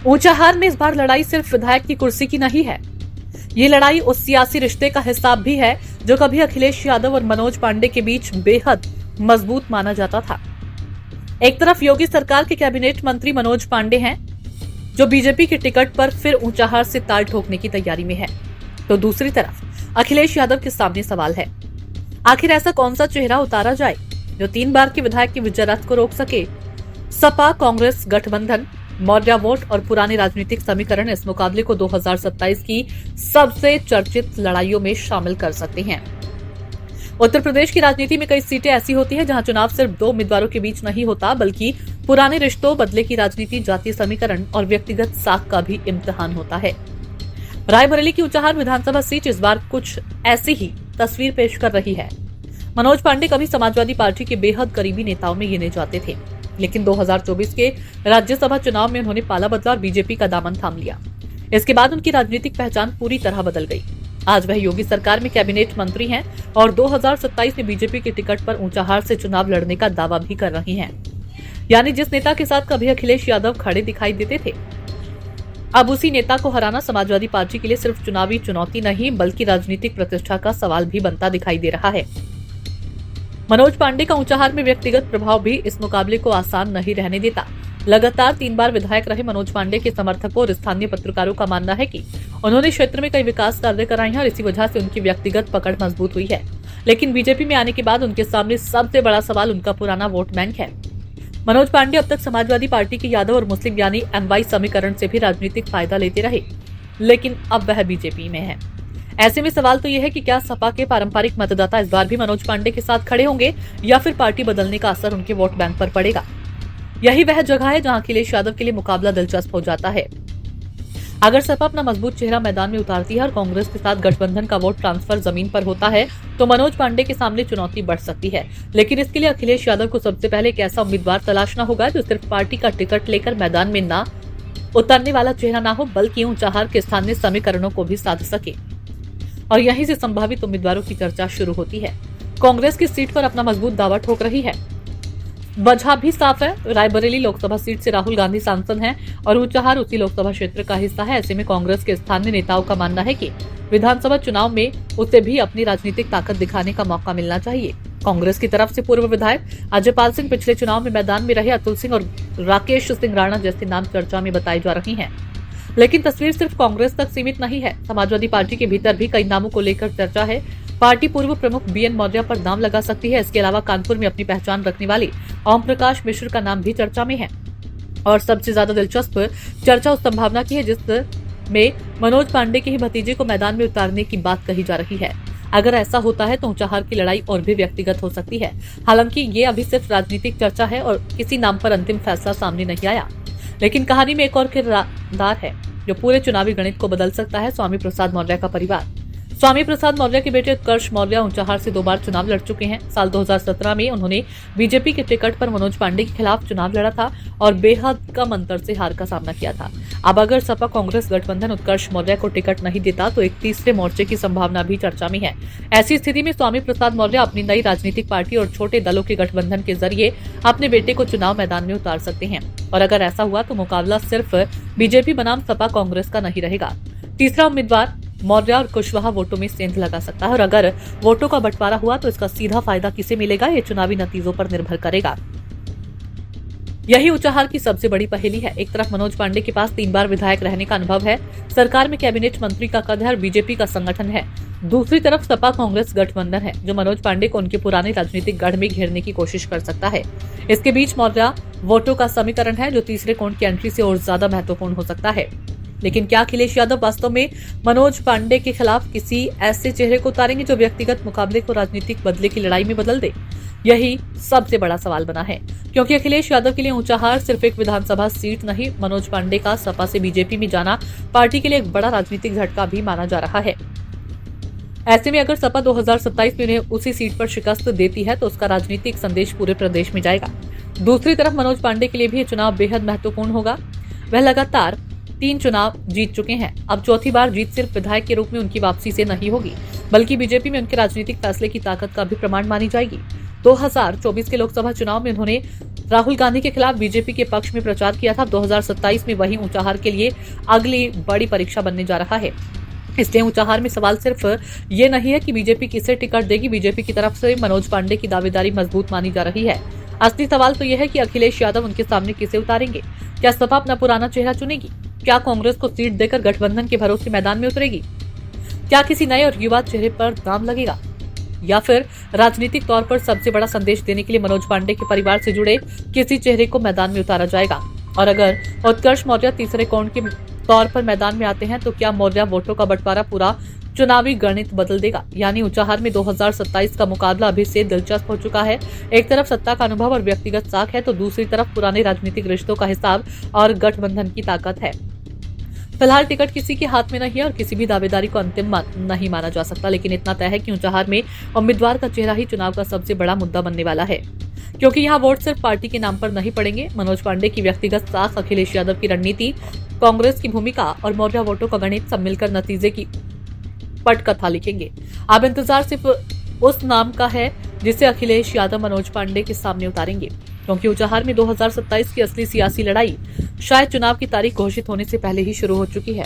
ऊंचाहार में इस बार लड़ाई सिर्फ विधायक की कुर्सी की नहीं है, ये लड़ाई उस सियासी रिश्ते का हिस्सा भी है जो कभी अखिलेश यादव और मनोज पांडे के बीच बेहद मजबूत माना जाता था। एक तरफ योगी सरकार के कैबिनेट मंत्री मनोज पांडे हैं जो बीजेपी के टिकट पर फिर ऊंचाहार से ताल ठोकने की तैयारी में है, तो दूसरी तरफ अखिलेश यादव के सामने सवाल है, आखिर ऐसा कौन सा चेहरा उतारा जाए जो 3 बार के विधायक की विजय रथ को रोक सके। सपा कांग्रेस गठबंधन, मौर्य वोट और पुराने राजनीतिक समीकरण इस मुकाबले को 2027 की सबसे चर्चित लड़ाइयों में शामिल कर सकते हैं। उत्तर प्रदेश की राजनीति में कई सीटें ऐसी होती हैं जहां चुनाव सिर्फ 2 उम्मीदवारों के बीच नहीं होता, बल्कि पुराने रिश्तों, बदले की राजनीति, जातीय समीकरण और व्यक्तिगत साख का भी इम्तिहान होता है। रायबरेली की ऊंचाहार विधानसभा सीट इस बार कुछ ऐसी ही तस्वीर पेश कर रही है। मनोज पांडे कभी समाजवादी पार्टी के बेहद करीबी नेताओं में गिने जाते थे, लेकिन 2024 के राज्यसभा चुनाव में उन्होंने पाला बदला और बीजेपी का दामन थाम लिया। इसके बाद उनकी राजनीतिक पहचान पूरी तरह बदल गई। आज वह योगी सरकार में कैबिनेट मंत्री हैं और 2027 में बीजेपी के टिकट पर ऊंचाहार से चुनाव लड़ने का दावा भी कर रही हैं। यानी जिस नेता के साथ कभी अखिलेश यादव खड़े दिखाई देते थे, अब उसी नेता को हराना समाजवादी पार्टी के लिए सिर्फ चुनावी चुनौती नहीं बल्कि राजनीतिक प्रतिष्ठा का सवाल भी बनता दिखाई दे रहा है। मनोज पांडे का ऊंचाहार में व्यक्तिगत प्रभाव भी इस मुकाबले को आसान नहीं रहने देता। लगातार 3 बार विधायक रहे मनोज पांडे के समर्थकों और स्थानीय पत्रकारों का मानना है कि उन्होंने क्षेत्र में कई विकास कार्य कराए हैं और इसी वजह से उनकी व्यक्तिगत पकड़ मजबूत हुई है। लेकिन बीजेपी में आने के बाद उनके सामने सबसे बड़ा सवाल उनका पुराना वोट बैंक है। मनोज पांडे अब तक समाजवादी पार्टी के यादव और मुस्लिम यानी MY समीकरण से भी राजनीतिक फायदा लेते रहे, लेकिन अब वह बीजेपी में है। ऐसे में सवाल तो यह है कि क्या सपा के पारंपरिक मतदाता इस बार भी मनोज पांडे के साथ खड़े होंगे या फिर पार्टी बदलने का असर उनके वोट बैंक पर पड़ेगा। यही वह जगह है जहां अखिलेश यादव के लिए मुकाबला दिलचस्प हो जाता है। अगर सपा अपना मजबूत चेहरा मैदान में उतारती है और कांग्रेस के साथ गठबंधन का वोट ट्रांसफर जमीन पर होता है तो मनोज पांडे के सामने चुनौती बढ़ सकती है। लेकिन इसके लिए अखिलेश यादव को सबसे पहले एक ऐसा उम्मीदवार तलाशना होगा जो सिर्फ पार्टी का टिकट लेकर मैदान में न उतरने वाला चेहरा ना हो, बल्कि ऊंचाहार के स्थानीय समीकरणों को भी साध सके। और यहीं से संभावित उम्मीदवारों की चर्चा शुरू होती है। कांग्रेस की सीट पर अपना मजबूत दावा ठोक रही है। वजह भी साफ है, रायबरेली लोकसभा सीट से राहुल गांधी सांसद हैं और ऊंचाहार उसी लोकसभा क्षेत्र का हिस्सा है। ऐसे में कांग्रेस के स्थानीय नेताओं का मानना है कि विधानसभा चुनाव में उसे भी अपनी राजनीतिक ताकत दिखाने का मौका मिलना चाहिए। कांग्रेस की तरफ से पूर्व विधायक अजयपाल सिंह पिछले चुनाव में मैदान में रहे, अतुल सिंह और राकेश सिंह राणा जैसे नाम चर्चा में बताए जा रहे हैं। लेकिन तस्वीर सिर्फ कांग्रेस तक सीमित नहीं है। समाजवादी पार्टी के भीतर भी कई नामों को लेकर चर्चा है। पार्टी पूर्व प्रमुख BN मौर्य पर नाम लगा सकती है। इसके अलावा कानपुर में अपनी पहचान रखने वाले ओम प्रकाश मिश्र का नाम भी चर्चा में है। और सबसे ज्यादा दिलचस्प चर्चा उस संभावना की है जिसमें मनोज पांडे के ही भतीजे को मैदान में उतारने की बात कही जा रही है। अगर ऐसा होता है तो ऊंचाहार की लड़ाई और भी व्यक्तिगत हो सकती है। हालांकि ये अभी सिर्फ राजनीतिक चर्चा है और किसी नाम पर अंतिम फैसला सामने नहीं आया। लेकिन कहानी में एक और किरदार है जो पूरे चुनावी गणित को बदल सकता है, स्वामी प्रसाद मौर्य का परिवार। स्वामी प्रसाद मौर्य के बेटे उत्कर्ष मौर्य ऊंचाहार से 2 बार चुनाव लड़ चुके हैं। साल 2017 में उन्होंने बीजेपी के टिकट पर मनोज पांडे के खिलाफ चुनाव लड़ा था और बेहद कम अंतर से हार का सामना किया था। अब अगर सपा कांग्रेस गठबंधन उत्कर्ष मौर्य को टिकट नहीं देता तो एक तीसरे मोर्चे की संभावना भी चर्चा में है। ऐसी स्थिति में स्वामी प्रसाद मौर्य अपनी नई राजनीतिक पार्टी और छोटे दलों के गठबंधन के जरिए अपने बेटे को चुनाव मैदान में उतार सकते हैं। और अगर ऐसा हुआ तो मुकाबला सिर्फ बीजेपी बनाम सपा कांग्रेस का नहीं रहेगा। तीसरा उम्मीदवार मौर्य और कुशवाहा वोटों में सेंध लगा सकता है और अगर वोटों का बंटवारा हुआ तो इसका सीधा फायदा किसे मिलेगा, ये चुनावी नतीजों पर निर्भर करेगा। यही ऊंचाहार की सबसे बड़ी पहेली है। एक तरफ मनोज पांडे के पास 3 बार विधायक रहने का अनुभव है, सरकार में कैबिनेट मंत्री का कद है और बीजेपी का संगठन है। दूसरी तरफ सपा कांग्रेस गठबंधन है जो मनोज पांडे को उनके पुराने राजनीतिक गढ़ में घेरने की कोशिश कर सकता है। इसके बीच मौर्य वोटों का समीकरण है जो तीसरे कोण की एंट्री से और ज्यादा महत्वपूर्ण हो सकता है। लेकिन क्या अखिलेश यादव वास्तव में मनोज पांडे के खिलाफ किसी ऐसे चेहरे को उतारेंगे जो व्यक्तिगत मुकाबले को राजनीतिक बदले की लड़ाई में बदल दे? यही सबसे बड़ा सवाल बना है, क्योंकि अखिलेश यादव के लिए ऊंचाहार सिर्फ एक विधानसभा सीट नहीं, मनोज पांडे का सपा से बीजेपी में जाना पार्टी के लिए एक बड़ा राजनीतिक झटका भी माना जा रहा है। ऐसे में अगर सपा 2027 में उन्हें उसी सीट पर शिकस्त देती है तो उसका राजनीतिक संदेश पूरे प्रदेश में जाएगा। दूसरी तरफ मनोज पांडे के लिए भी ये चुनाव बेहद महत्वपूर्ण होगा। वह लगातार 3 चुनाव जीत चुके हैं। अब चौथी बार जीत सिर्फ विधायक के रूप में उनकी वापसी से नहीं होगी, बल्कि बीजेपी में उनके राजनीतिक फैसले की ताकत का भी प्रमाण मानी जाएगी। 2024 के लोकसभा चुनाव में उन्होंने राहुल गांधी के खिलाफ बीजेपी के पक्ष में प्रचार किया था। 2027 में वही ऊंचाहार के लिए अगली बड़ी परीक्षा बनने जा रहा है। इसलिए ऊंचाहार में सवाल सिर्फ ये नहीं है कि बीजेपी किसे टिकट देगी। बीजेपी की तरफ से मनोज पांडे की दावेदारी मजबूत मानी जा रही है। असली सवाल तो यह है कि अखिलेश यादव उनके सामने किसे उतारेंगे। क्या सपा अपना पुराना चेहरा चुनेगी? क्या कांग्रेस को सीट देकर गठबंधन के भरोसे मैदान में उतरेगी? क्या किसी नए और युवा चेहरे पर दाम लगेगा, या फिर राजनीतिक तौर पर सबसे बड़ा संदेश देने के लिए मनोज पांडे के परिवार से जुड़े किसी चेहरे को मैदान में उतारा जाएगा? और अगर उत्कर्ष मौर्य तीसरे कौन के तौर पर मैदान में आते हैं तो क्या मौर्य वोटों का बंटवारा पूरा चुनावी गणित बदल देगा? यानी ऊंचाहार में 2027 का मुकाबला अभी से दिलचस्प हो चुका है। एक तरफ सत्ता का अनुभव और व्यक्तिगत साख है, तो दूसरी तरफ पुराने राजनीतिक रिश्तों का हिसाब और गठबंधन की ताकत है। फिलहाल टिकट किसी के हाथ में नहीं है और किसी भी दावेदारी को अंतिम नहीं माना जा सकता, लेकिन इतना तय है कि ऊंचाहार में उम्मीदवार का चेहरा ही चुनाव का सबसे बड़ा मुद्दा बनने वाला है, क्योंकि यहाँ वोट सिर्फ पार्टी के नाम पर नहीं पड़ेंगे। मनोज पांडे की व्यक्तिगत साख, अखिलेश यादव की रणनीति, कांग्रेस की भूमिका और मौर्य वोटों का गणित सब मिलकर नतीजे की पटकथा लिखेंगे। अब इंतजार सिर्फ उस नाम का है जिसे अखिलेश यादव मनोज पांडे के सामने उतारेंगे, क्योंकि ऊंचाहार में 2027 की असली सियासी लड़ाई शायद चुनाव की तारीख घोषित होने से पहले ही शुरू हो चुकी है।